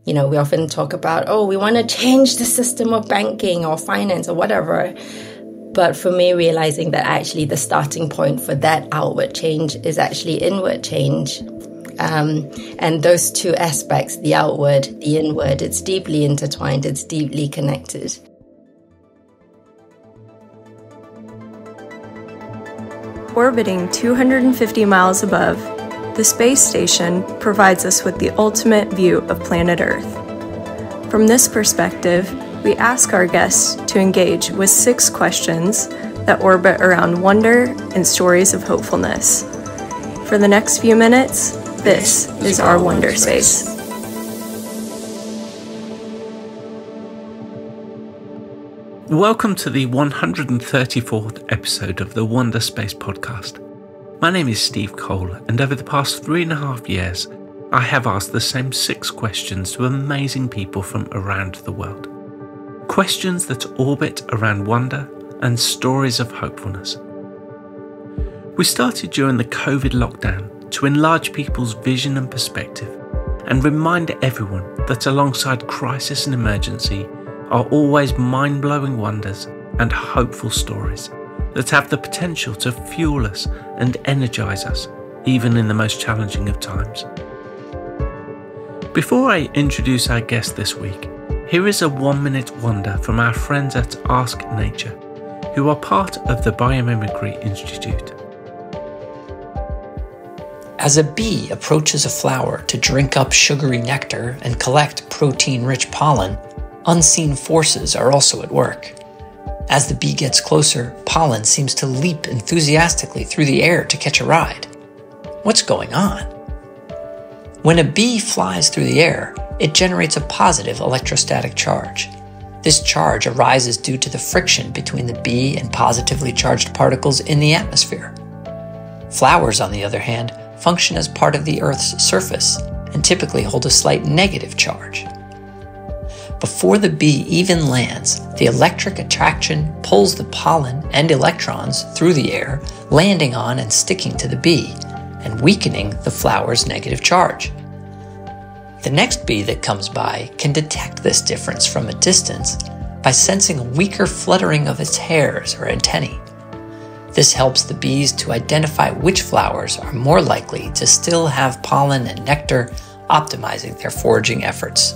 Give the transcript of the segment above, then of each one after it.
We often talk about, we want to change the system of banking or finance or whatever. But for me, realizing that actually the starting point for that outward change is actually inward change. And those two aspects, the outward, the inward, it's deeply intertwined, it's deeply connected. Orbiting 250 miles above, the space station provides us with the ultimate view of planet Earth. From this perspective, we ask our guests to engage with 6 questions that orbit around wonder and stories of hopefulness. For the next few minutes, this is our Wonderspace. Welcome to the 134th episode of the Wonderspace Podcast. My name is Steve Cole, and over the past 3.5 years, I have asked the same 6 questions to amazing people from around the world. Questions that orbit around wonder and stories of hopefulness. We started during the COVID lockdown to enlarge people's vision and perspective and remind everyone that alongside crisis and emergency are always mind-blowing wonders and hopeful stories that have the potential to fuel us and energize us, even in the most challenging of times. Before I introduce our guest this week, here is a 1-minute wonder from our friends at Ask Nature, who are part of the Biomimicry Institute. As a bee approaches a flower to drink up sugary nectar and collect protein-rich pollen, unseen forces are also at work. As the bee gets closer, pollen seems to leap enthusiastically through the air to catch a ride. What's going on? When a bee flies through the air, it generates a positive electrostatic charge. This charge arises due to the friction between the bee and positively charged particles in the atmosphere. Flowers, on the other hand, function as part of the Earth's surface and typically hold a slight negative charge. Before the bee even lands, the electric attraction pulls the pollen and electrons through the air, landing on and sticking to the bee, and weakening the flower's negative charge. The next bee that comes by can detect this difference from a distance by sensing a weaker fluttering of its hairs or antennae. This helps the bees to identify which flowers are more likely to still have pollen and nectar, optimizing their foraging efforts.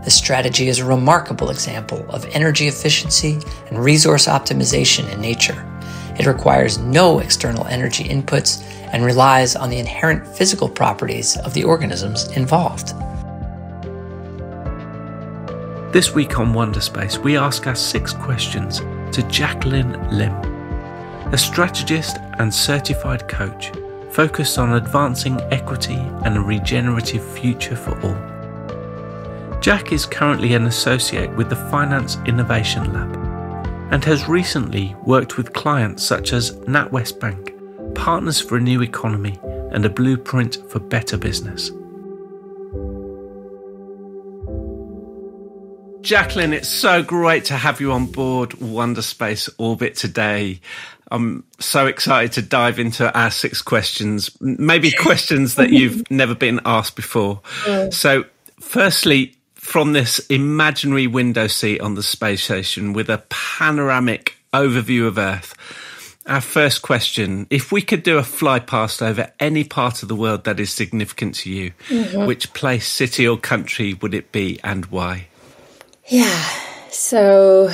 This strategy is a remarkable example of energy efficiency and resource optimization in nature. It requires no external energy inputs and relies on the inherent physical properties of the organisms involved. This week on Wonderspace, we ask our 6 questions to Jacqueline Lim, a strategist and certified coach focused on advancing equity and a regenerative future for all. Jacq is currently an associate with the Finance Innovation Lab and has recently worked with clients such as Natwest Bank, Partners for a New Economy, and a Blueprint for Better Business. Jacqueline, it's so great to have you on board Wonderspace Orbit today. I'm so excited to dive into our 6 questions, maybe questions that you've never been asked before. So firstly, from this imaginary window seat on the space station with a panoramic overview of Earth, our first question: if we could do a fly past over any part of the world that is significant to you, which place, city or country would it be and why? Yeah, so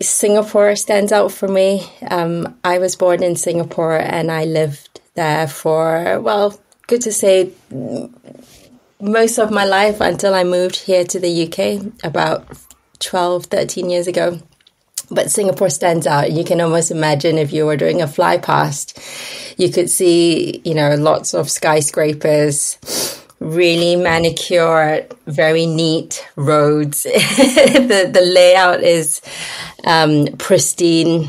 Singapore stands out for me. I was born in Singapore and I lived there for, good to say, most of my life until I moved here to the UK about 12, 13 years ago. But Singapore stands out. You can almost imagine if you were doing a fly past, you could see, lots of skyscrapers, really manicured, very neat roads. The layout is pristine.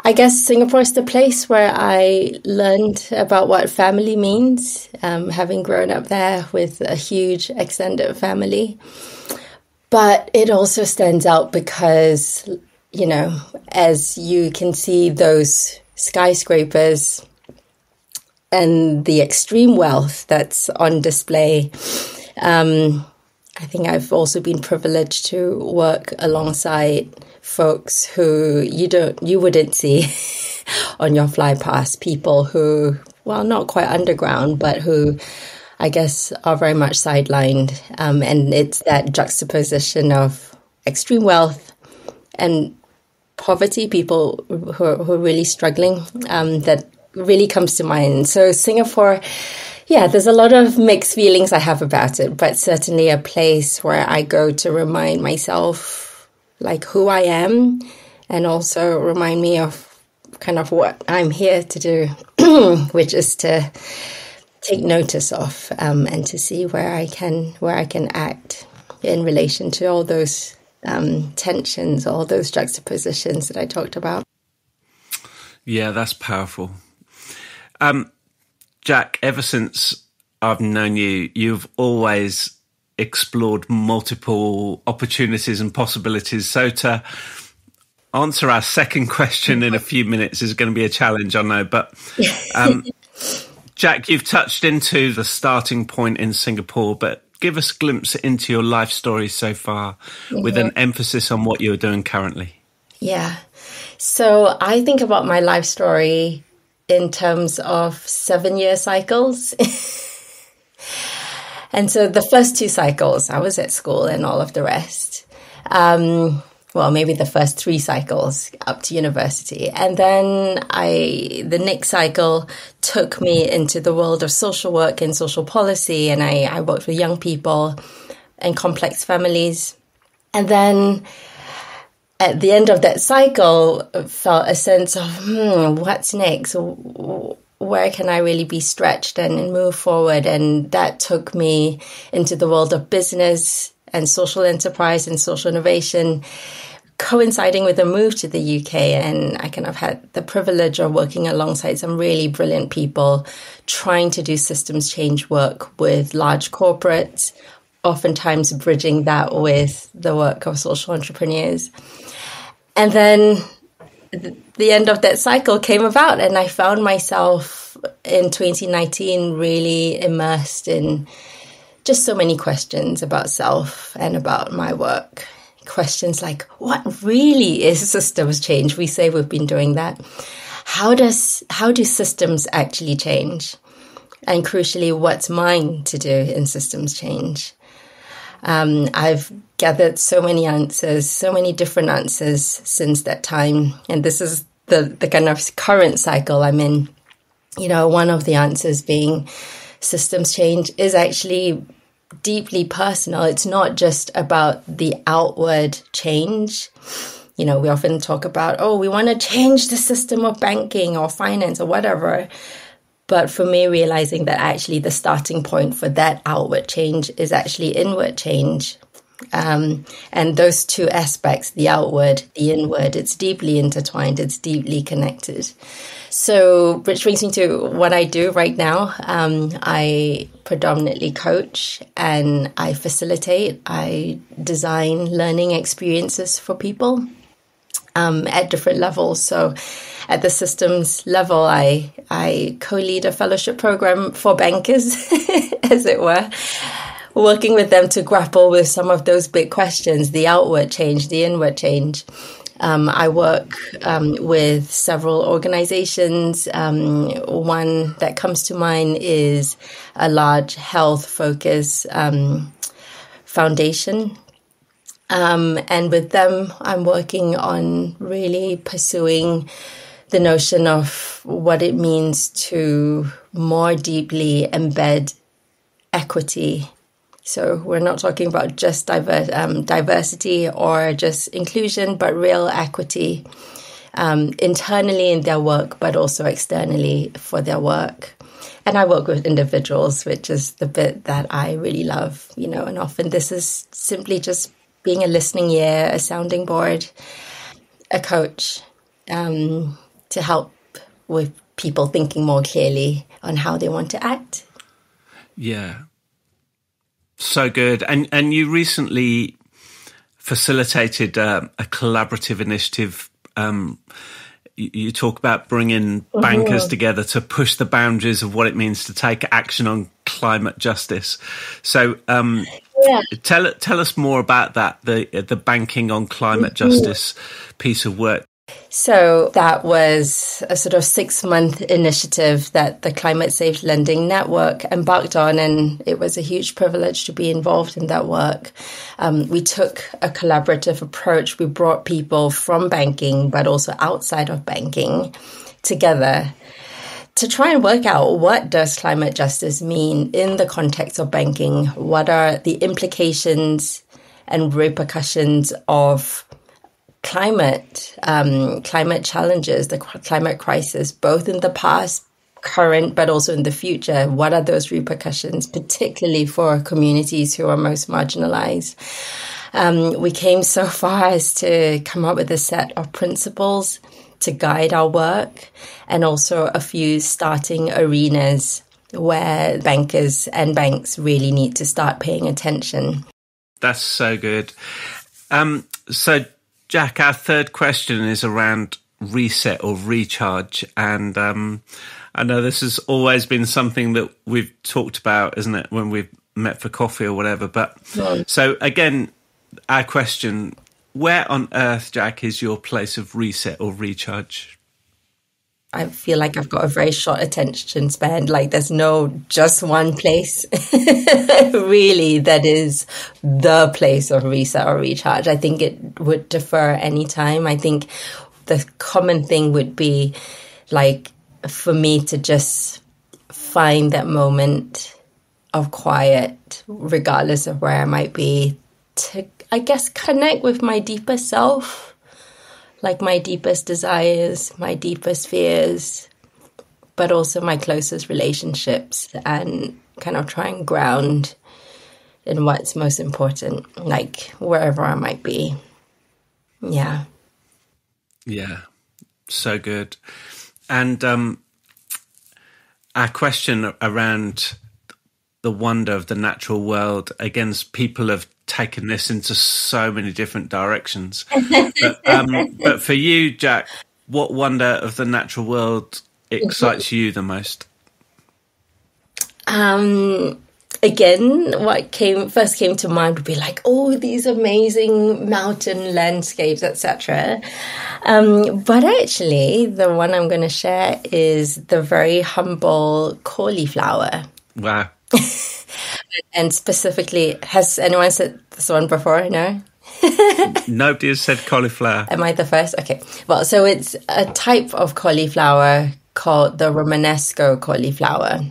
I guess Singapore is the place where I learned about what family means, having grown up there with a huge extended family. But it also stands out because, as you can see those skyscrapers, and the extreme wealth that's on display. I think I've also been privileged to work alongside folks who you wouldn't see on your fly past, people who, well, not quite underground, but who I guess are very much sidelined. And it's that juxtaposition of extreme wealth and poverty, people who are really struggling, that really comes to mind. So Singapore, yeah, there's a lot of mixed feelings I have about it, but certainly a place where I go to remind myself like who I am, and also remind me of kind of what I'm here to do, which is to take notice of, and to see where I can act in relation to all those tensions, all those juxtapositions that I talked about. Yeah, that's powerful. Jacq, ever since I've known you, you've always explored multiple opportunities and possibilities. So to answer our second question in a few minutes is going to be a challenge, I know. But Jacq, you've touched into the starting point in Singapore, but give us a glimpse into your life story so far, with an emphasis on what you're doing currently. Yeah. So I think about my life story in terms of 7-year cycles. And so the first 2 cycles, I was at school and all of the rest. Well, maybe the first 3 cycles up to university. And then the next cycle took me into the world of social work and social policy. And I worked with young people and complex families. And then at the end of that cycle, I felt a sense of, what's next? Where can I really be stretched and move forward? And that took me into the world of business and social enterprise and social innovation, coinciding with a move to the UK. And I kind of had the privilege of working alongside some really brilliant people, trying to do systems change work with large corporates, oftentimes bridging that with the work of social entrepreneurs. And then the end of that cycle came about, and I found myself in 2019 really immersed in just so many questions about self and about my work. Questions like, what really is systems change? We say we've been doing that. How do systems actually change? And crucially, what's mine to do in systems change? I've gathered so many answers, so many different answers since that time. And this is the kind of current cycle I'm in. You know, one of the answers being systems change is actually deeply personal. It's not just about the outward change. You know, we often talk about, we want to change the system of banking or finance or whatever. But for me, realizing that actually the starting point for that outward change is actually inward change. And those two aspects, the outward, the inward, it's deeply intertwined, it's deeply connected. So, which brings me to what I do right now. I predominantly coach and I facilitate. I design learning experiences for people at different levels. So at the systems level, I co-lead a fellowship program for bankers, as it were, working with them to grapple with some of those big questions, the outward change, the inward change. I work with several organizations. One that comes to mind is a large health-focused foundation. And with them, I'm working on really pursuing the notion of what it means to more deeply embed equity. So we're not talking about just diversity or just inclusion, but real equity internally in their work, but also externally for their work. And I work with individuals, which is the bit that I really love, you know, and often this is simply just being a listening ear, a sounding board, a coach, to help with people thinking more clearly on how they want to act. Yeah. So good. And you recently facilitated a collaborative initiative you talk about bringing bankers together to push the boundaries of what it means to take action on climate justice. So tell us more about that, the banking on climate justice piece of work. So that was a sort of 6-month initiative that the Climate Safe Lending Network embarked on, and it was a huge privilege to be involved in that work. We took a collaborative approach. We brought people from banking, but also outside of banking, together to try and work out, what does climate justice mean in the context of banking? What are the implications and repercussions of climate challenges, the climate crisis, both in the past, current, but also in the future? What are those repercussions, particularly for communities who are most marginalized? We came so far as to come up with a set of principles to guide our work, and also a few starting arenas where bankers and banks really need to start paying attention. That's so good. So Jacq, our third question is around reset or recharge. And I know this has always been something that we've talked about, isn't it, when we've met for coffee or whatever. But so again, our question, where on earth, Jacq, is your place of reset or recharge? I feel like I've got a very short attention span. Like, there's no just one place really that is the place of reset or recharge. I think it would differ any time. I think the common thing would be, like, for me to just find that moment of quiet, regardless of where I might be, to, I guess, connect with my deeper self. Like my deepest desires, my deepest fears, but also my closest relationships, and kind of try and ground in what's most important, like wherever I might be. Yeah. Yeah, so good. And our question around the wonder of the natural world, again, people have taken this into so many different directions. But for you, Jacq, what wonder of the natural world excites you the most? Again, what first came to mind would be like, oh, these amazing mountain landscapes, etc. But actually, the one I'm going to share is the very humble cauliflower. Wow. And specifically, has anyone said this one before? No? Nobody has said cauliflower. Am I the first? Okay. Well, so it's a type of cauliflower called the Romanesco cauliflower.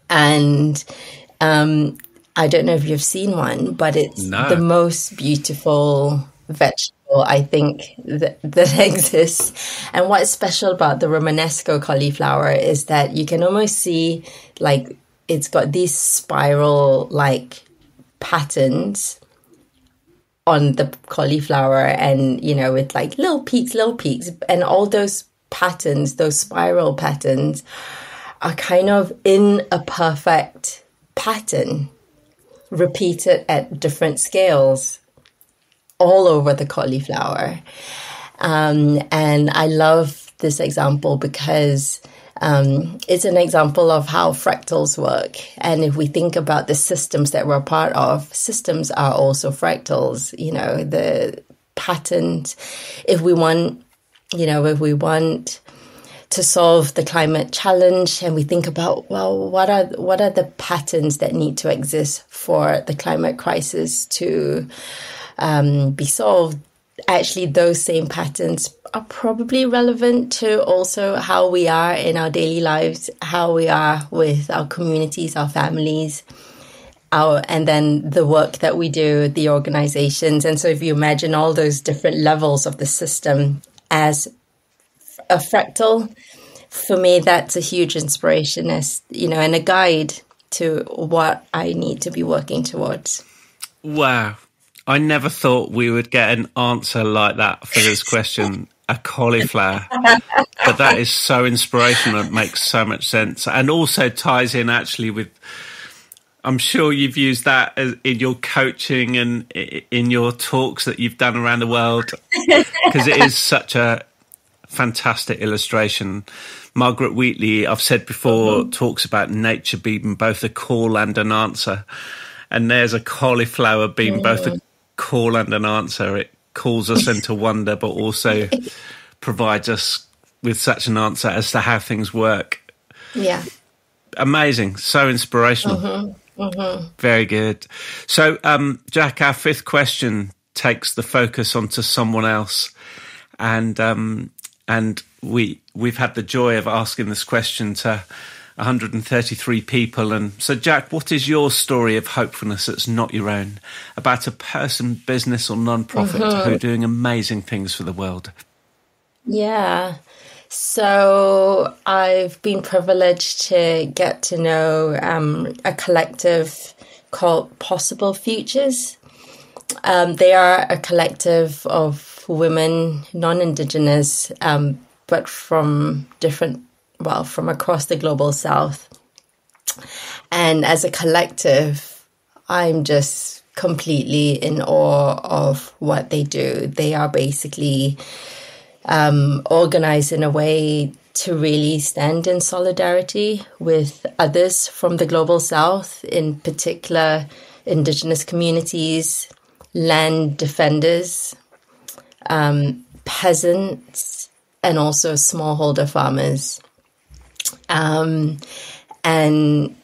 And I don't know if you've seen one, but it's the most beautiful vegetable, I think, that exists. And what's special about the Romanesco cauliflower is that you can almost see, like, it's got these spiral-like patterns on the cauliflower, and, you know, with like little peaks. And all those patterns, those spiral patterns, are kind of in a perfect pattern, repeated at different scales all over the cauliflower. And I love this example because it's an example of how fractals work. And if we think about the systems that we're part of, systems are also fractals, you know, the patterns. If we want to solve the climate challenge, and we think about, well, what are the patterns that need to exist for the climate crisis to be solved? Actually, those same patterns are probably relevant to also how we are in our daily lives, how we are with our communities, our families, and then the work that we do, the organizations. And so if you imagine all those different levels of the system as a fractal, for me, that's a huge inspiration, as, you know, and a guide to what I need to be working towards. Wow. I never thought we would get an answer like that for this question, a cauliflower. But that is so inspirational. It makes so much sense. And also ties in actually with, I'm sure you've used that in your coaching and in your talks that you've done around the world, because it is such a fantastic illustration. Margaret Wheatley, I've said before, talks about nature being both a call and an answer. And there's a cauliflower being both a call and an answer. It calls us into wonder, but also provides us with such an answer as to how things work. Yeah. Amazing. So inspirational. Very good. So, Jacq, our fifth question takes the focus onto someone else. And we've had the joy of asking this question to 133 people. And so, Jacq, what is your story of hopefulness that's not your own, about a person, business or non-profit who are doing amazing things for the world? Yeah. So I've been privileged to get to know a collective called Possible Futures. They are a collective of women, non-Indigenous, but from across the global South. And as a collective, I'm just completely in awe of what they do. They are basically organized in a way to really stand in solidarity with others from the global South, in particular Indigenous communities, land defenders, peasants, and also smallholder farmers. And I'm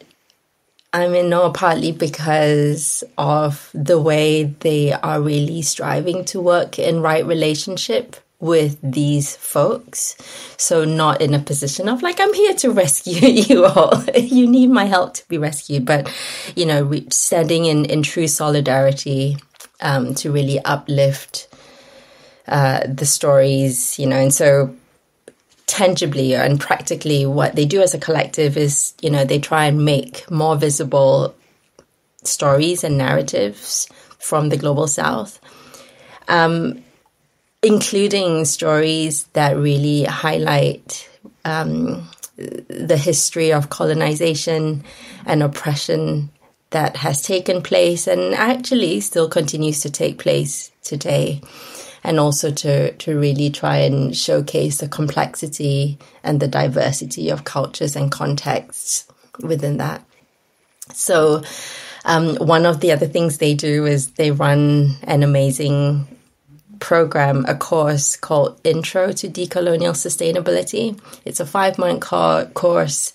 in awe partly because of the way they are really striving to work in right relationship with these folks. So not in a position of like, I'm here to rescue you all. You need my help to be rescued. But, standing in true solidarity to really uplift the stories, and so tangibly and practically what they do as a collective is, they try and make more visible stories and narratives from the global South, including stories that really highlight the history of colonization and oppression that has taken place and actually still continues to take place today. And also to really try and showcase the complexity and the diversity of cultures and contexts within that. So one of the other things they do is they run an amazing program, a course called Intro to Decolonial Sustainability. It's a 5-month course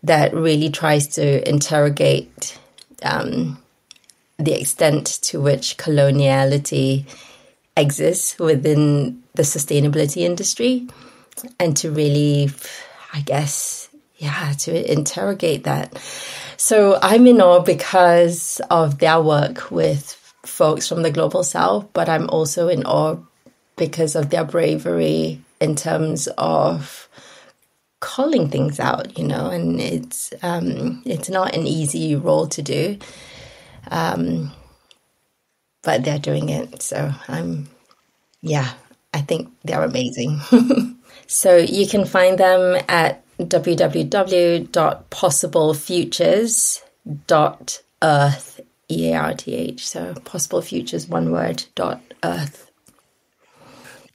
that really tries to interrogate the extent to which coloniality exists within the sustainability industry, and to really, to interrogate that. So I'm in awe because of their work with folks from the global South, but I'm also in awe because of their bravery in terms of calling things out, and it's not an easy role to do. But they're doing it. So I think they're amazing. So you can find them at www.possiblefutures.earth, EARTH. So Possible Futures, one word, .earth.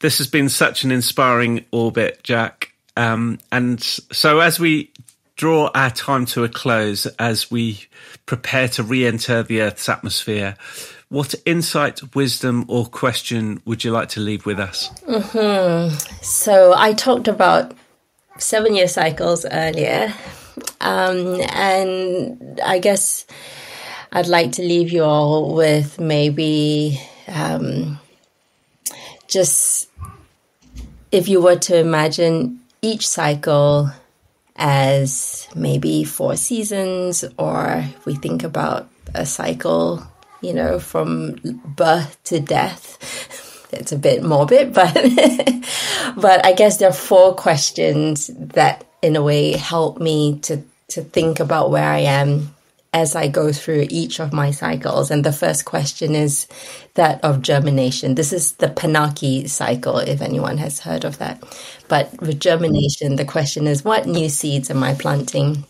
This has been such an inspiring orbit, Jacq. And so as we draw our time to a close, as we prepare to re-enter the Earth's atmosphere, what insight, wisdom, or question would you like to leave with us? So I talked about 7-year cycles earlier. And I guess I'd like to leave you all with maybe just if you were to imagine each cycle as maybe 4 seasons, or if we think about a cycle, from birth to death. It's a bit morbid, but I guess there are 4 questions that in a way help me to think about where I am as I go through each of my cycles. And the first question is that of germination. This is the Penaki cycle, if anyone has heard of that. But with germination, the question is, what new seeds am I planting?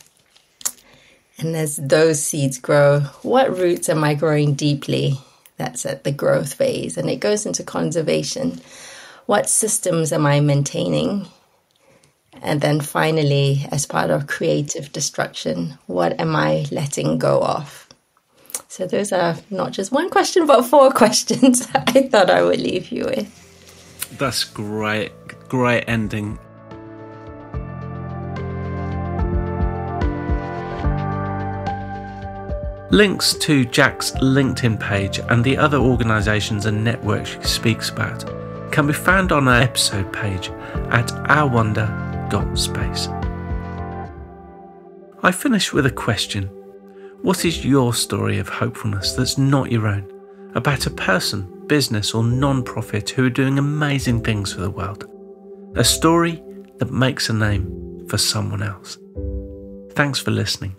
And as those seeds grow, what roots am I growing deeply? That's at the growth phase. And it goes into conservation. what systems am I maintaining? And then finally, as part of creative destruction, what am I letting go of? So those are not just one question, but 4 questions I thought I would leave you with. That's great. Great ending. Links to Jacq's LinkedIn page and the other organisations and networks she speaks about can be found on our episode page at ourwonder.space. I finish with a question. What is your story of hopefulness that's not your own, about a person, business or non-profit who are doing amazing things for the world? A story that makes a name for someone else. Thanks for listening.